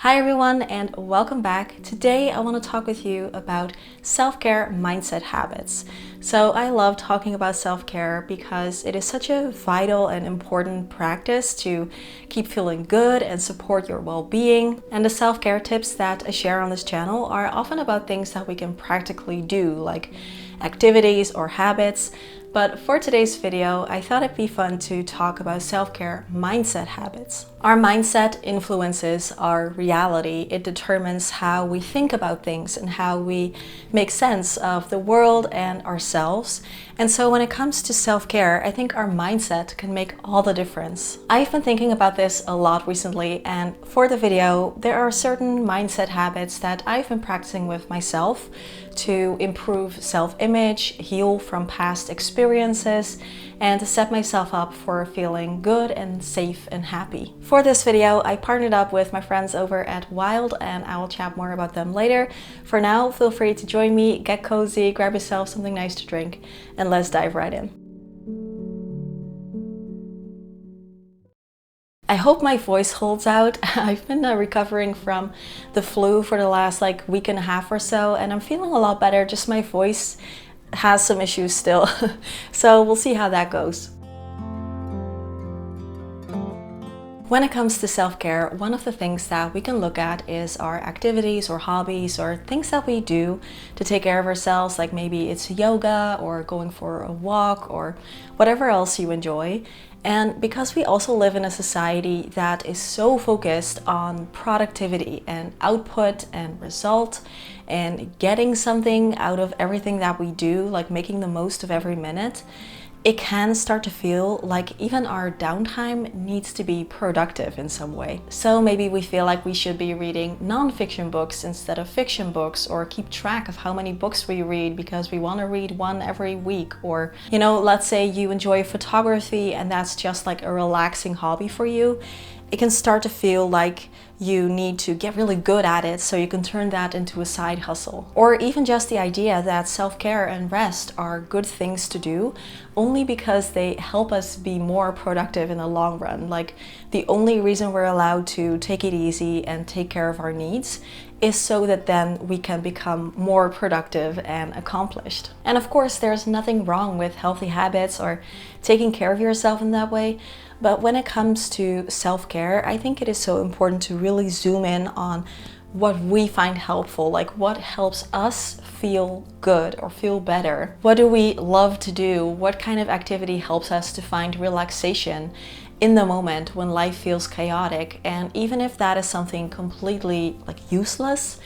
Hi everyone and welcome back. Today I want to talk with you about self-care mindset habits. So I love talking about self-care because it is such a vital and important practice to keep feeling good and support your well-being. And the self-care tips that I share on this channel are often about things that we can practically do, like activities or habits. But for today's video, I thought it'd be fun to talk about self-care mindset habits. Our mindset influences our reality. It determines how we think about things and how we make sense of the world and ourselves. And so when it comes to self-care, I think our mindset can make all the difference. I've been thinking about this a lot recently, and for the video, there are certain mindset habits that I've been practicing with myself to improve self-image, heal from past experiences, and to set myself up for feeling good and safe and happy. For this video, I partnered up with my friends over at Wild, and I will chat more about them later. For now, feel free to join me, get cozy, grab yourself something nice to drink, and let's dive right in. I hope my voice holds out. I've been recovering from the flu for the last week and a half or so, and I'm feeling a lot better, just my voice has some issues still. So we'll see how that goes. When it comes to self-care, one of the things that we can look at is our activities or hobbies or things that we do to take care of ourselves, like maybe it's yoga or going for a walk or whatever else you enjoy. And because we also live in a society that is so focused on productivity and output and result and getting something out of everything that we do, like making the most of every minute, it can start to feel like even our downtime needs to be productive in some way. So maybe we feel like we should be reading non-fiction books instead of fiction books, or keep track of how many books we read because we want to read one every week. Or, let's say you enjoy photography and that's just like a relaxing hobby for you. It can start to feel like you need to get really good at it so you can turn that into a side hustle. Or even just the idea that self-care and rest are good things to do only because they help us be more productive in the long run. Like, the only reason we're allowed to take it easy and take care of our needs is so that then we can become more productive and accomplished. And of course, there's nothing wrong with healthy habits or taking care of yourself in that way. But when it comes to self-care, I think it is so important to really zoom in on what we find helpful, like what helps us feel good or feel better. What do we love to do? What kind of activity helps us to find relaxation in the moment when life feels chaotic? And even if that is something completely useless,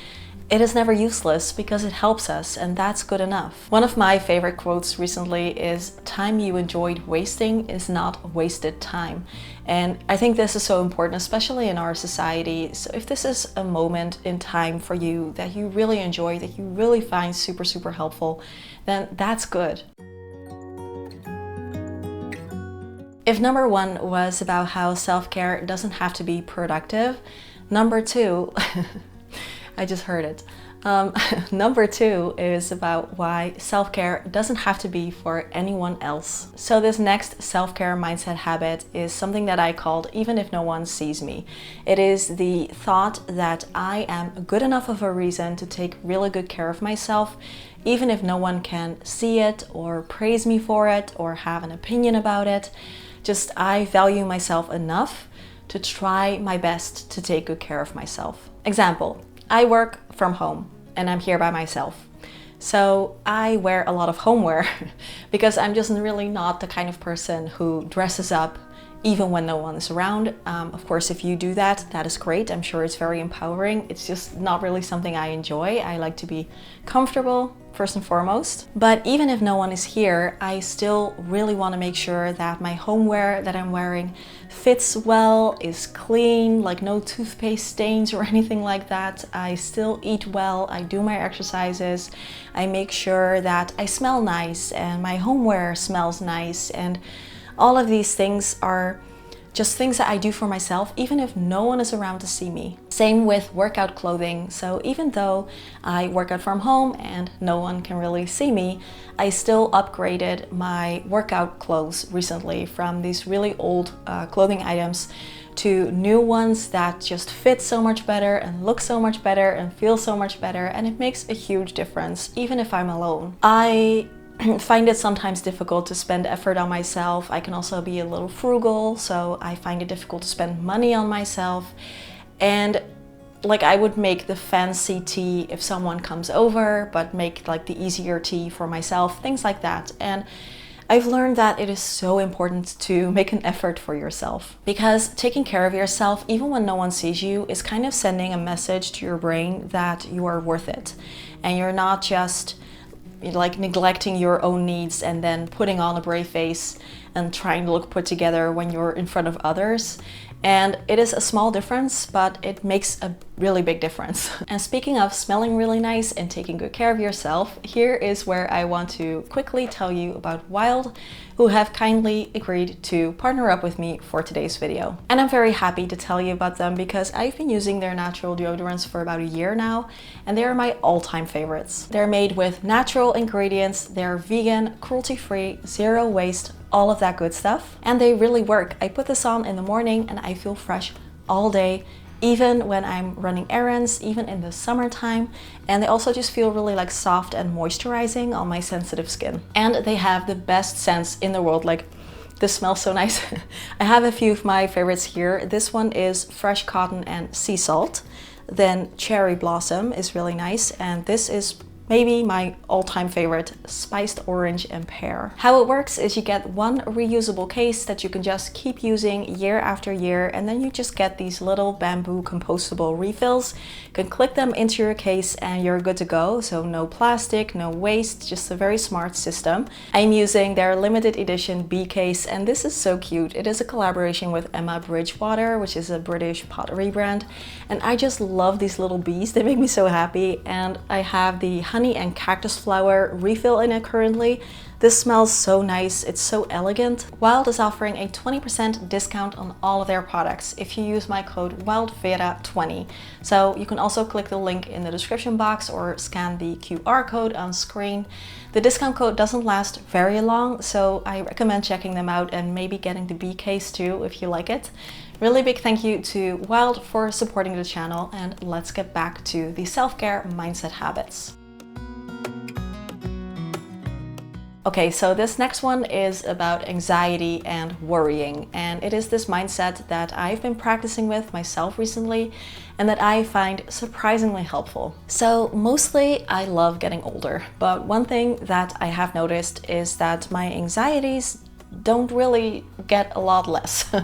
it is never useless because it helps us, and that's good enough. One of my favorite quotes recently is, "Time you enjoyed wasting is not wasted time." And I think this is so important, especially in our society. So if this is a moment in time for you that you really enjoy, that you really find super, super helpful, then that's good. If number one was about how self-care doesn't have to be productive, number two, I just heard it. Number two is about why self-care doesn't have to be for anyone else. So this next self-care mindset habit is something that I called "even if no one sees me." It is the thought that I am good enough of a reason to take really good care of myself, even if no one can see it or praise me for it or have an opinion about it. Just, I value myself enough to try my best to take good care of myself. Example, I work from home and I'm here by myself. So I wear a lot of homeware because I'm just really not the kind of person who dresses up even when no one is around. Of course, if you do that, that is great. I'm sure it's very empowering. It's just not really something I enjoy. I like to be comfortable first and foremost. But even if no one is here, I still really want to make sure that my homeware that I'm wearing fits well, is clean, like no toothpaste stains or anything like that. I still eat well, I do my exercises, I make sure that I smell nice and my homeware smells nice, and all of these things are just things that I do for myself, even if no one is around to see me. Same with workout clothing. So even though I work out from home and no one can really see me, I still upgraded my workout clothes recently from these really old clothing items to new ones that just fit so much better and look so much better and feel so much better, and it makes a huge difference even if I'm alone. I find it sometimes difficult to spend effort on myself. I can also be a little frugal, so I find it difficult to spend money on myself. And like, I would make the fancy tea if someone comes over, but make like the easier tea for myself, things like that. And I've learned that it is so important to make an effort for yourself, because taking care of yourself, even when no one sees you, is kind of sending a message to your brain that you are worth it. And you're not just like neglecting your own needs and then putting on a brave face and trying to look put together when you're in front of others. And it is a small difference, but it makes a really big difference. And speaking of smelling really nice and taking good care of yourself, here is where I want to quickly tell you about Wild, who have kindly agreed to partner up with me for today's video. And I'm very happy to tell you about them because I've been using their natural deodorants for about a year now, and they are my all-time favorites. They're made with natural ingredients, they're vegan, cruelty-free, zero waste, all of that good stuff, and they really work. I put this on in the morning and I feel fresh all day, even when I'm running errands, even in the summertime. And they also just feel really like soft and moisturizing on my sensitive skin. And they have the best scents in the world. Like, this smells so nice. I have a few of my favorites here. This one is fresh cotton and sea salt. Then cherry blossom is really nice, and this is maybe my all-time favorite, spiced orange and pear. How it works is you get one reusable case that you can just keep using year after year, and then you just get these little bamboo compostable refills. You can click them into your case and you're good to go. So no plastic, no waste, just a very smart system. I'm using their limited edition B case, and this is so cute. It is a collaboration with Emma Bridgewater, which is a British pottery brand. And I just love these little bees. They make me so happy. And I have the honey and cactus flower refill in it currently. This smells so nice, it's so elegant. Wild is offering a 20% discount on all of their products if you use my code WILDVERA20. So you can also click the link in the description box or scan the QR code on screen. The discount code doesn't last very long, so I recommend checking them out and maybe getting the B case too if you like it. Really big thank you to Wild for supporting the channel, and let's get back to the self-care mindset habits. Okay, so this next one is about anxiety and worrying, and it is this mindset that I've been practicing with myself recently and that I find surprisingly helpful. So mostly I love getting older, but one thing that I have noticed is that my anxieties don't really get a lot less.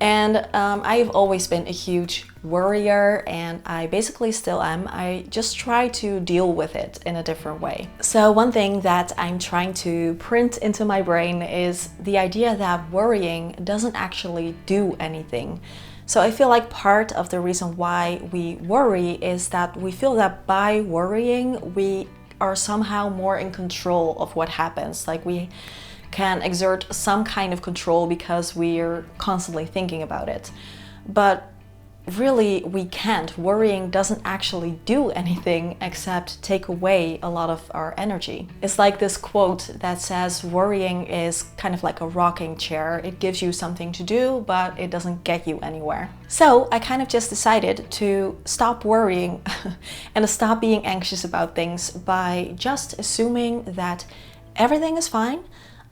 And I've always been a huge worrier, and I basically still am. I just try to deal with it in a different way. So one thing that I'm trying to print into my brain is the idea that worrying doesn't actually do anything. So I feel like part of the reason why we worry is that we feel that by worrying, we are somehow more in control of what happens. Like, we can exert some kind of control because we're constantly thinking about it. But really, we can't. Worrying doesn't actually do anything except take away a lot of our energy. It's like this quote that says worrying is kind of like a rocking chair. It gives you something to do, but it doesn't get you anywhere. So I kind of just decided to stop worrying and to stop being anxious about things by just assuming that everything is fine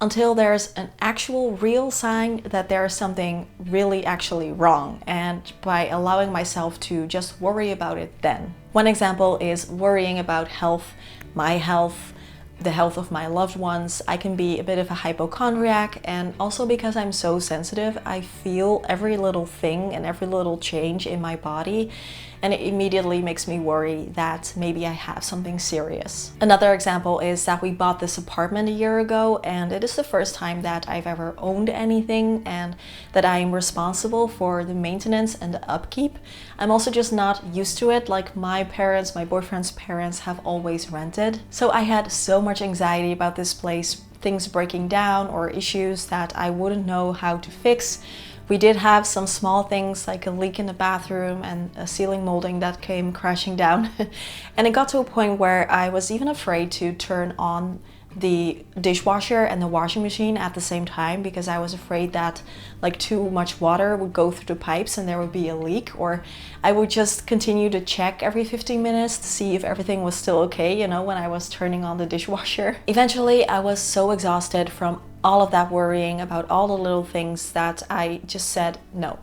until there's an actual real sign that there is something really actually wrong, and by allowing myself to just worry about it then. One example is worrying about health, my health, the health of my loved ones. I can be a bit of a hypochondriac, and also because I'm so sensitive, I feel every little thing and every little change in my body, and it immediately makes me worry that maybe I have something serious. Another example is that we bought this apartment a year ago, and it is the first time that I've ever owned anything and that I'm responsible for the maintenance and the upkeep. I'm also just not used to it. Like, my parents, my boyfriend's parents have always rented. So I had so much anxiety about this place, things breaking down or issues that I wouldn't know how to fix. We did have some small things like a leak in the bathroom and a ceiling molding that came crashing down. And it got to a point where I was even afraid to turn on the dishwasher and the washing machine at the same time because I was afraid that like too much water would go through the pipes and there would be a leak, or I would just continue to check every 15 minutes to see if everything was still okay, you know, when I was turning on the dishwasher. Eventually, I was so exhausted from all of that worrying about all the little things that I just said, no.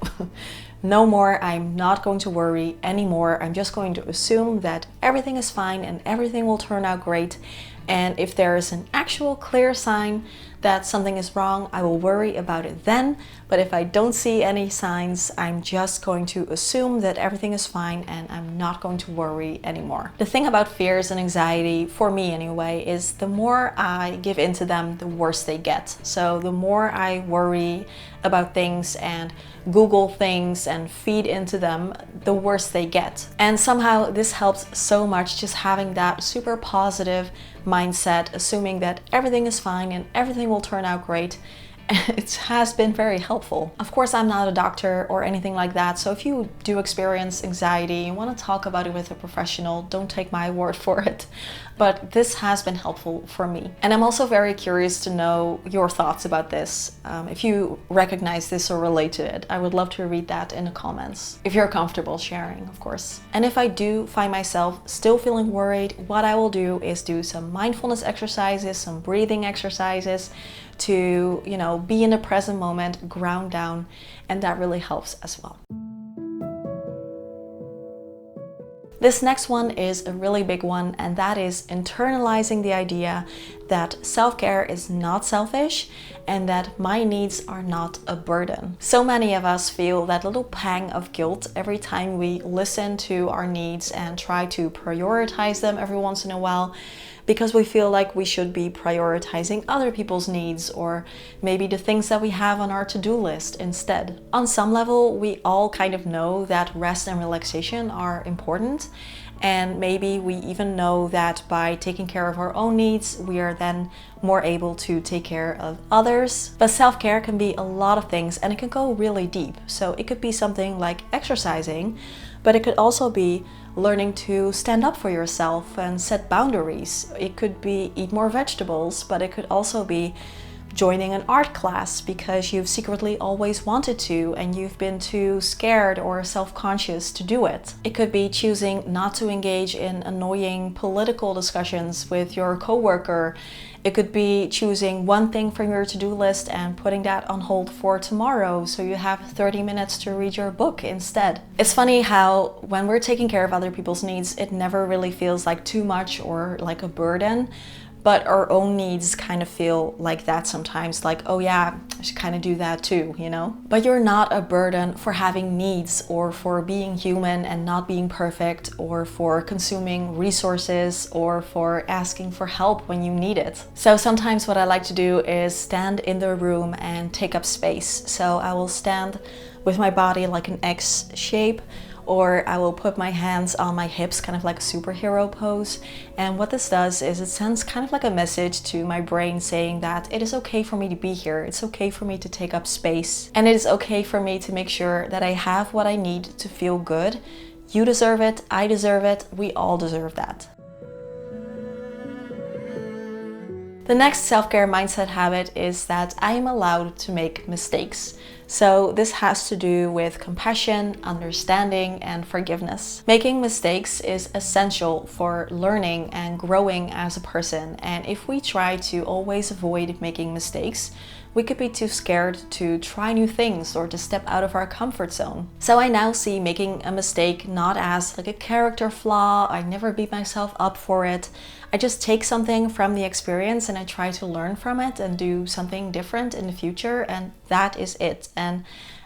No more, I'm not going to worry anymore. I'm just going to assume that everything is fine and everything will turn out great. And if there is an actual clear sign that something is wrong, I will worry about it then. But if I don't see any signs, I'm just going to assume that everything is fine and I'm not going to worry anymore. The thing about fears and anxiety, for me anyway, is the more I give into them, the worse they get. So the more I worry about things and Google things and feed into them, the worse they get. And somehow this helps so much, just having that super positive mindset, assuming that everything is fine and everything will turn out great. It has been very helpful. Of course, I'm not a doctor or anything like that, so if you do experience anxiety and want to talk about it with a professional, don't take my word for it. But this has been helpful for me. And I'm also very curious to know your thoughts about this. If you recognize this or relate to it, I would love to read that in the comments. If you're comfortable sharing, of course. And if I do find myself still feeling worried, what I will do is do some mindfulness exercises, some breathing exercises to, you know, be in the present moment, ground down, and that really helps as well. This next one is a really big one, and that is internalizing the idea that self-care is not selfish and that my needs are not a burden. So many of us feel that little pang of guilt every time we listen to our needs and try to prioritize them every once in a while, because we feel like we should be prioritizing other people's needs or maybe the things that we have on our to-do list instead. On some level, we all kind of know that rest and relaxation are important, and maybe we even know that by taking care of our own needs, we are then more able to take care of others. But self-care can be a lot of things and it can go really deep. So it could be something like exercising, but it could also be learning to stand up for yourself and set boundaries. It could be eat more vegetables, but it could also be joining an art class because you've secretly always wanted to and you've been too scared or self-conscious to do it. It could be choosing not to engage in annoying political discussions with your coworker. It could be choosing one thing from your to-do list and putting that on hold for tomorrow so you have 30 minutes to read your book instead. It's funny how when we're taking care of other people's needs, it never really feels like too much or like a burden. But our own needs kind of feel like that sometimes, like, oh yeah, I should kind of do that too, you know? But you're not a burden for having needs or for being human and not being perfect or for consuming resources or for asking for help when you need it. So sometimes what I like to do is stand in the room and take up space. So I will stand with my body like an X shape, or I will put my hands on my hips, kind of like a superhero pose. And what this does is it sends kind of like a message to my brain saying that it is okay for me to be here. It's okay for me to take up space. And it is okay for me to make sure that I have what I need to feel good. You deserve it, I deserve it, we all deserve that. The next self-care mindset habit is that I am allowed to make mistakes. So this has to do with compassion, understanding, and forgiveness. Making mistakes is essential for learning and growing as a person. And if we try to always avoid making mistakes, we could be too scared to try new things or to step out of our comfort zone. So I now see making a mistake not as like a character flaw. I never beat myself up for it. I just take something from the experience and I try to learn from it and do something different in the future, and that is it. And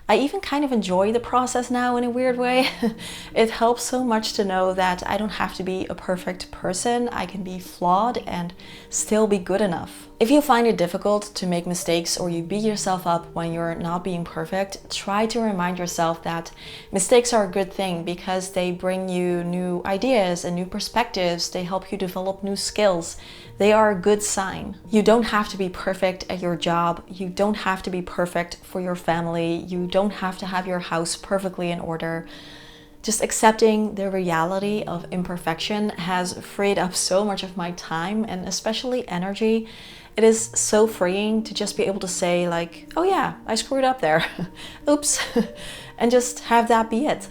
I even kind of enjoy the process now in a weird way. It helps so much to know that I don't have to be a perfect person. I can be flawed and still be good enough. If you find it difficult to make mistakes or you beat yourself up when you're not being perfect, try to remind yourself that mistakes are a good thing because they bring you new ideas and new perspectives. They help you develop new skills. They are a good sign. You don't have to be perfect at your job. You don't have to be perfect for your family. You don't have to have your house perfectly in order. Just accepting the reality of imperfection has freed up so much of my time and especially energy. It is so freeing to just be able to say like, oh yeah, I screwed up there. Oops. And just have that be it.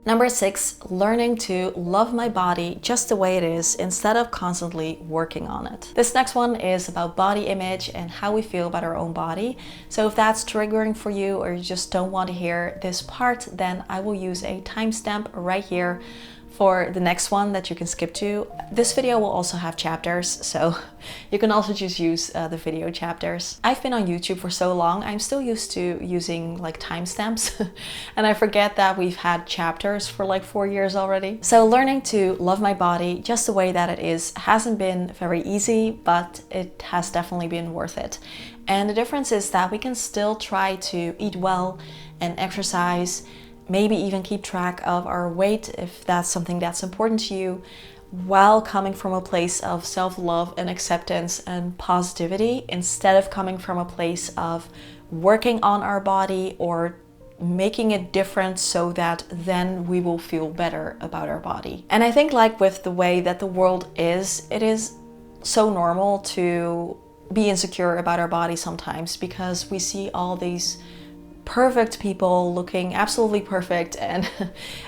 Number 6, learning to love my body just the way it is instead of constantly working on it. This next one is about body image and how we feel about our own body. So if that's triggering for you or you just don't want to hear this part, then I will use a timestamp right here for the next one that you can skip to. This video will also have chapters, so you can also just use the video chapters. I've been on YouTube for so long, I'm still used to using like timestamps and I forget that we've had chapters for like 4 years already. So learning to love my body just the way that it is hasn't been very easy, but it has definitely been worth it. And the difference is that we can still try to eat well and exercise, maybe even keep track of our weight if that's something that's important to you, while coming from a place of self-love and acceptance and positivity, instead of coming from a place of working on our body or making it different so that then we will feel better about our body. And I think like with the way that the world is, it is so normal to be insecure about our body sometimes because we see all these perfect people looking absolutely perfect, and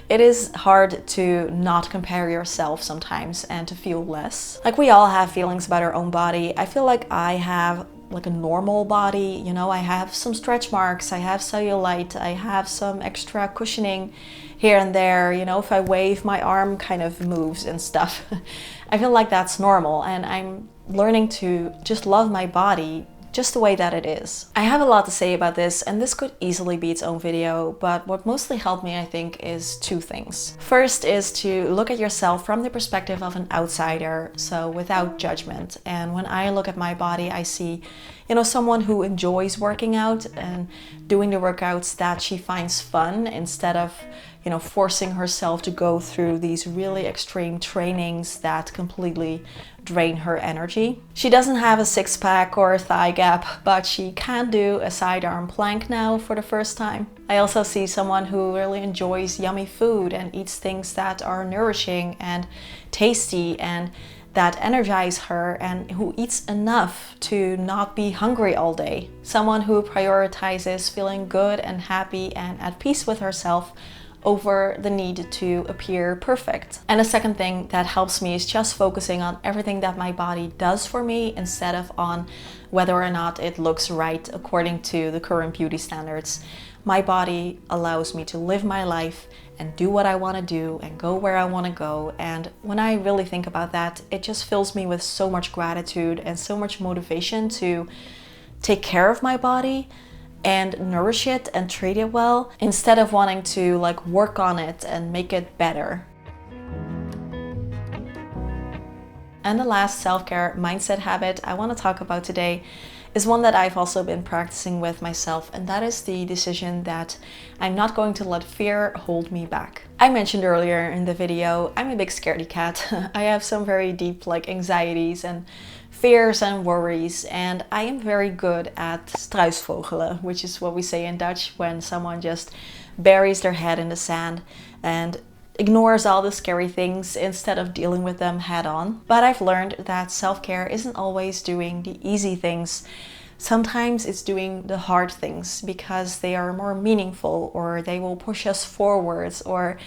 it is hard to not compare yourself sometimes and to feel less. Like we all have feelings about our own body. I feel like I have like a normal body, you know, I have some stretch marks, I have cellulite, I have some extra cushioning here and there, you know, if I wave my arm kind of moves and stuff. I feel like that's normal, and I'm learning to just love my body just the way that it is. I have a lot to say about this, and this could easily be its own video, but what mostly helped me, I think, is 2 things. First is to look at yourself from the perspective of an outsider, so without judgment. And when I look at my body, I see, you know, someone who enjoys working out and doing the workouts that she finds fun instead of, you know, forcing herself to go through these really extreme trainings that completely drain her energy. She doesn't have a 6-pack or a thigh gap, but she can do a sidearm plank now for the first time. I also see someone who really enjoys yummy food and eats things that are nourishing and tasty and that energize her, and who eats enough to not be hungry all day. Someone who prioritizes feeling good and happy and at peace with herself over the need to appear perfect. And the second thing that helps me is just focusing on everything that my body does for me instead of on whether or not it looks right according to the current beauty standards. My body allows me to live my life and do what I want to do and go where I want to go. And when I really think about that, it just fills me with so much gratitude and so much motivation to take care of my body and nourish it and treat it well, instead of wanting to like work on it and make it better. And the last self-care mindset habit I want to talk about today is one that I've also been practicing with myself, and that is the decision that I'm not going to let fear hold me back. I mentioned earlier in the video, I'm a big scaredy cat. I have some very deep like anxieties and fears and worries, and I am very good at struisvogelen, which is what we say in Dutch when someone just buries their head in the sand and ignores all the scary things instead of dealing with them head on. But I've learned that self-care isn't always doing the easy things. Sometimes it's doing the hard things because they are more meaningful, or they will push us forwards, or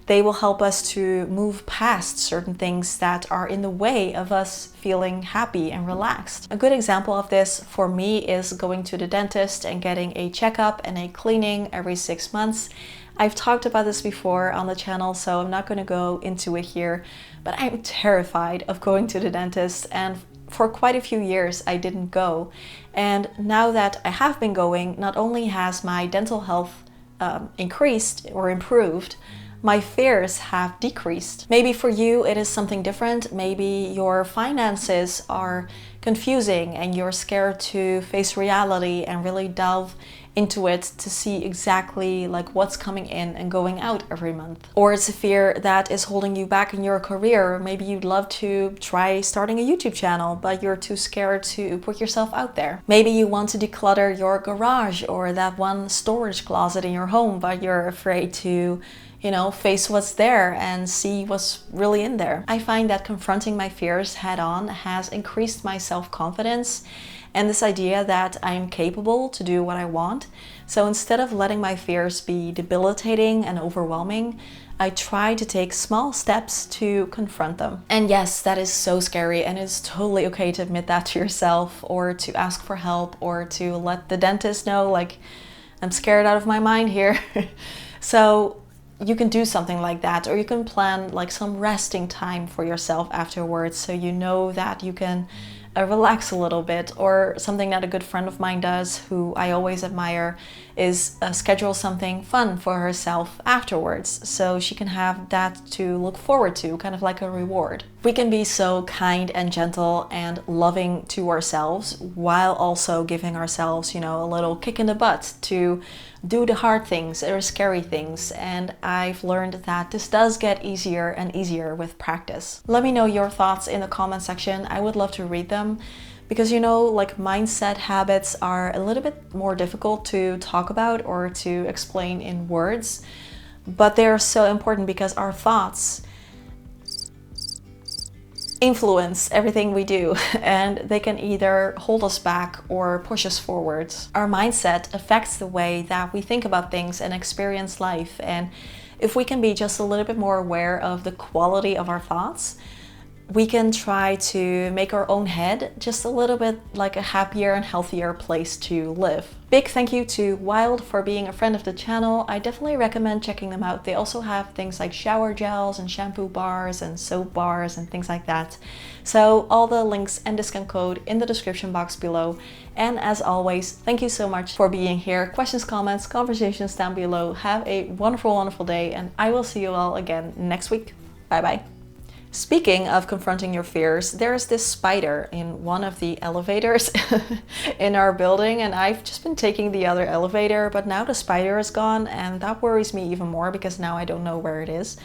they will help us to move past certain things that are in the way of us feeling happy and relaxed. A good example of this for me is going to the dentist and getting a checkup and a cleaning every 6 months. I've talked about this before on the channel, so I'm not going to go into it here, but I'm terrified of going to the dentist, and for quite a few years I didn't go. And now that I have been going, not only has my dental health increased or improved, my fears have decreased. Maybe for you it is something different. Maybe your finances are confusing and you're scared to face reality and really delve into it to see exactly like what's coming in and going out every month. Or it's a fear that is holding you back in your career. Maybe you'd love to try starting a YouTube channel, but you're too scared to put yourself out there. Maybe you want to declutter your garage or that one storage closet in your home, but you're afraid to face what's there and see what's really in there. I find that confronting my fears head on has increased my self-confidence and this idea that I'm capable to do what I want. So instead of letting my fears be debilitating and overwhelming, I try to take small steps to confront them. And yes, that is so scary, and it's totally okay to admit that to yourself or to ask for help or to let the dentist know, like, I'm scared out of my mind here. So you can do something like that, or you can plan like some resting time for yourself afterwards, so you know that you can relax a little bit. Or something that a good friend of mine does, who I always admire, is schedule something fun for herself afterwards, so she can have that to look forward to, kind of like a reward. We can be so kind and gentle and loving to ourselves while also giving ourselves, a little kick in the butt to do the hard things or scary things. And I've learned that this does get easier and easier with practice. Let me know your thoughts in the comment section. I would love to read them, because like mindset habits are a little bit more difficult to talk about or to explain in words, but they're so important because our thoughts influence everything we do, and they can either hold us back or push us forward. Our mindset affects the way that we think about things and experience life, and if we can be just a little bit more aware of the quality of our thoughts, we can try to make our own head just a little bit like a happier and healthier place to live. Big thank you to Wild for being a friend of the channel. I definitely recommend checking them out. They also have things like shower gels and shampoo bars and soap bars and things like that. So all the links and discount code in the description box below. And as always, thank you so much for being here. Questions, comments, conversations down below. Have a wonderful, wonderful day, and I will see you all again next week. Bye bye. Speaking of confronting your fears, there's this spider in one of the elevators in our building, and I've just been taking the other elevator, but now the spider is gone, and that worries me even more because now I don't know where it is.